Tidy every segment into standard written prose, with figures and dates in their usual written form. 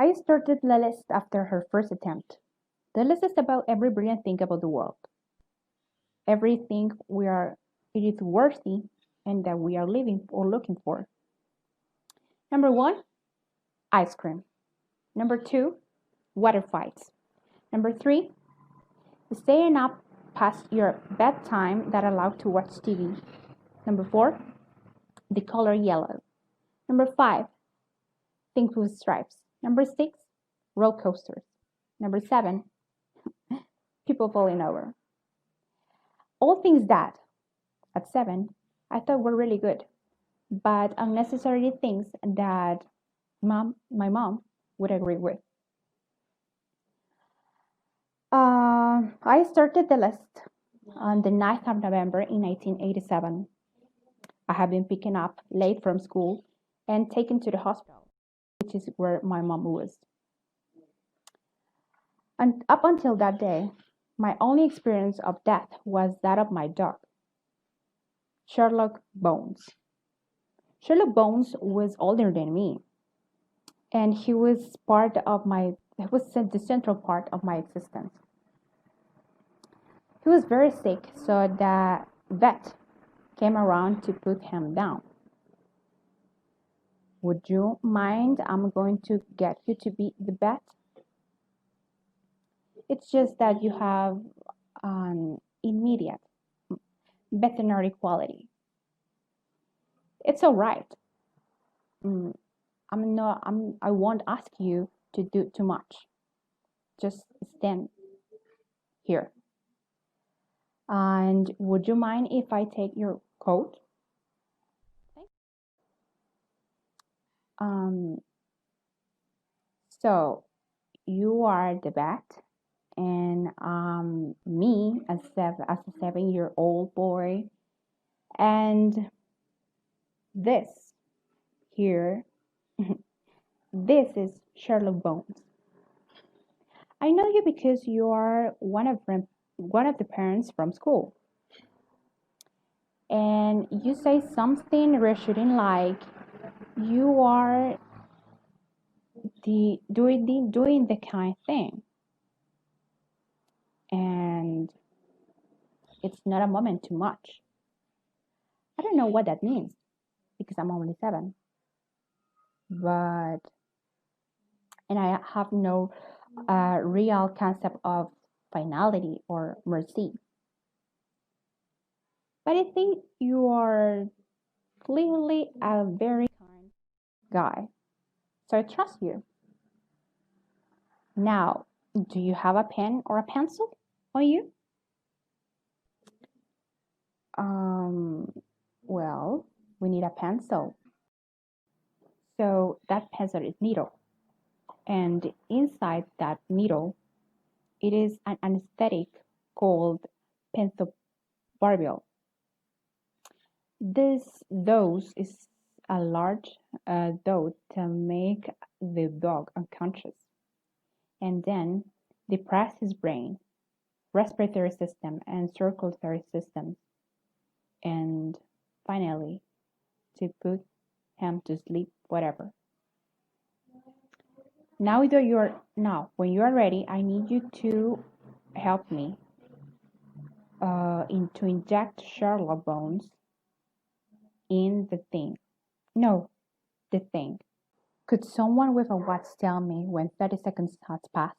I started the list after her first attempt. The list is about every brilliant thing about the world, everything it is worthy and that we are living or looking for. Number one, ice cream. Number two, water fights. Number three, staying up past your bedtime that allowed to watch TV. Number four, the color yellow. Number five, things with stripes. Number six, roller coasters. Number seven, people falling over. All things that, at seven, I thought were really good, but unnecessary things that my mom would agree with. I started the list on the 9th of November in 1987. I had been picking up late from school and taken to the hospital, which is where my mom was. And up until that day, my only experience of death was that of my dog, Sherlock Bones. Sherlock Bones was older than me, and he was the central part of my existence. He was very sick, so the vet came around to put him down. Would you mind? I'm going to get you to be the vet. It's just that you have an immediate veterinary quality. It's all right. I won't ask you to do too much. Just stand here. And would you mind if I take your coat? So you are the vet, and me as a 7-year-old boy, and this here, this is Sherlock Bones. I know you because you are one of the parents from school, and you say something reassuring like you are doing the kind thing, and it's not a moment too much. I don't know what that means because I'm only 7, and I have no real concept of finality or mercy. But I think you are clearly a very kind guy, so I trust you. Now, do you have a pen or a pencil on you? Well, we need a pencil. So that pencil is needle, and inside that needle, it is an anesthetic called pentobarbital. This dose is a large dose to make the dog unconscious, and then depress his brain, respiratory system, and circulatory system, and finally to put him to sleep, whatever. Now when you are ready, I need you to help me to inject Sherlock Bones in the thing. No, the thing. Could someone with a watch tell me when 30 seconds has passed?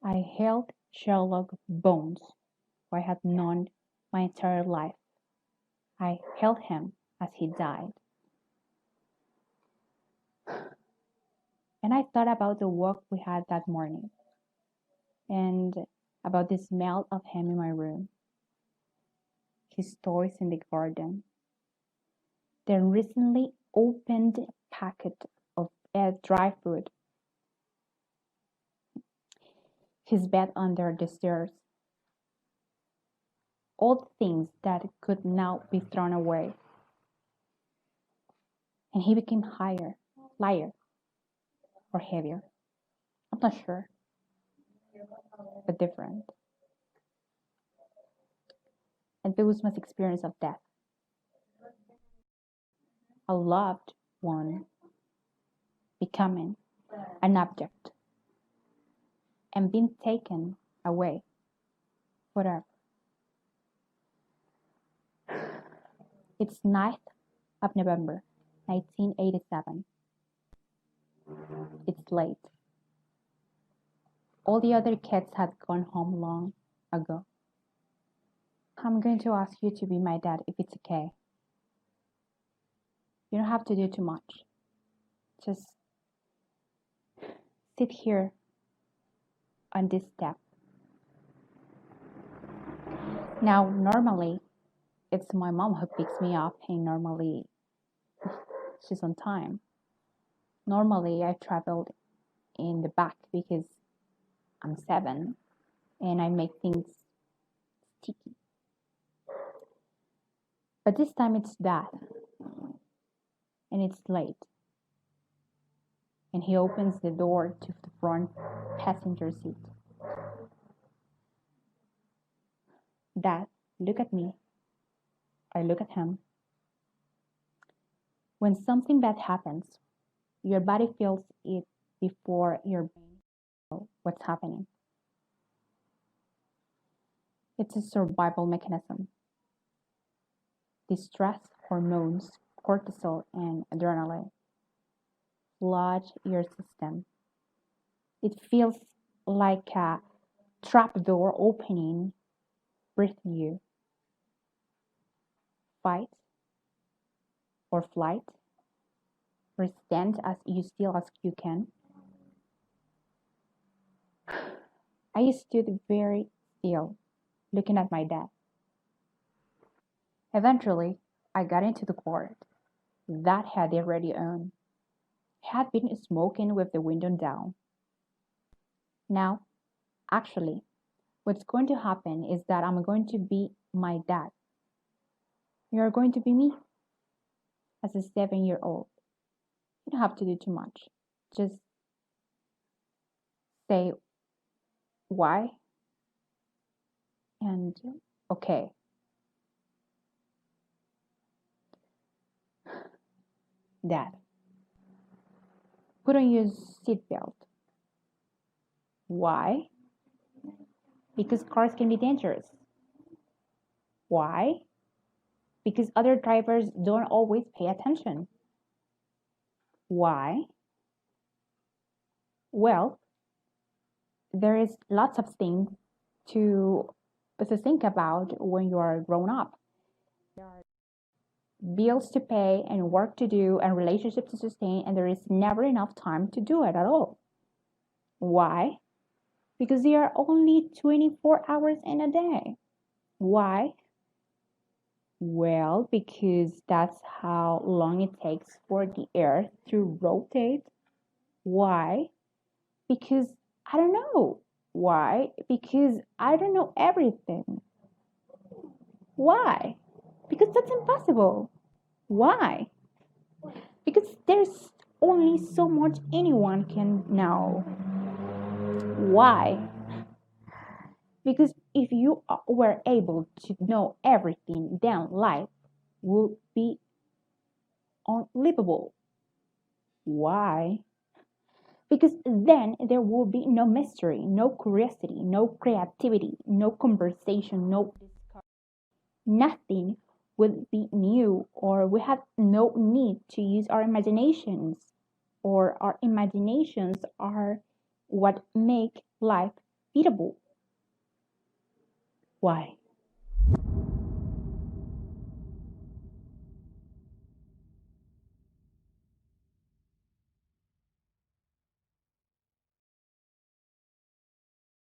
I held Sherlock Bones, who I had known my entire life. I held him as he died. And I thought about the walk we had that morning and about the smell of him in my room, his toys in the garden, the recently opened packet of dry food, his bed under the stairs, all the things that could now be thrown away. And he became lighter, or heavier. I'm not sure, but different. And it was my experience of death. A loved one becoming an object, and being taken away forever. It's 9th of November, 1987. It's late. All the other kids had gone home long ago. I'm going to ask you to be my dad if it's okay. You don't have to do too much. Just sit here on this step. Now, normally, it's my mom who picks me up, and normally she's on time. Normally, I traveled in the back because I'm 7 and I make things sticky. But this time it's Dad, and it's late. And he opens the door to the front passenger seat. Dad, look at me. I look at him. When something bad happens, your body feels it before your brain knows what's happening. It's a survival mechanism. The stress hormones, cortisol and adrenaline, flood your system. It feels like a trapdoor opening, breathing you. Fight or flight, or stand as still as you can. I stood very still, looking at my dad. Eventually, I got into the car. Dad had the radio on. He had been smoking with the window down. Now, actually, what's going to happen is that I'm going to be my dad. You're going to be me as a 7-year-old. You don't have to do too much. Just say why and okay. Dad, put on your seatbelt. Why? Because cars can be dangerous. Why? Because other drivers don't always pay attention. Why? Well, there is lots of things to think about when you are grown up. There are bills to pay and work to do and relationships to sustain, and there is never enough time to do it at all. Why? Because there are only 24 hours in a day. Why? Well, because that's how long it takes for the earth to rotate. Why? Because I don't know. Why? Because I don't know everything. Why? Because that's impossible. Why? Because there's only so much anyone can know. Why? Because if you were able to know everything, then life would be unlivable. Why? Because then there will be no mystery, no curiosity, no creativity, no conversation, no discovery. Nothing would be new, or we have no need to use our imaginations, or our imaginations are what make life beatable. Why?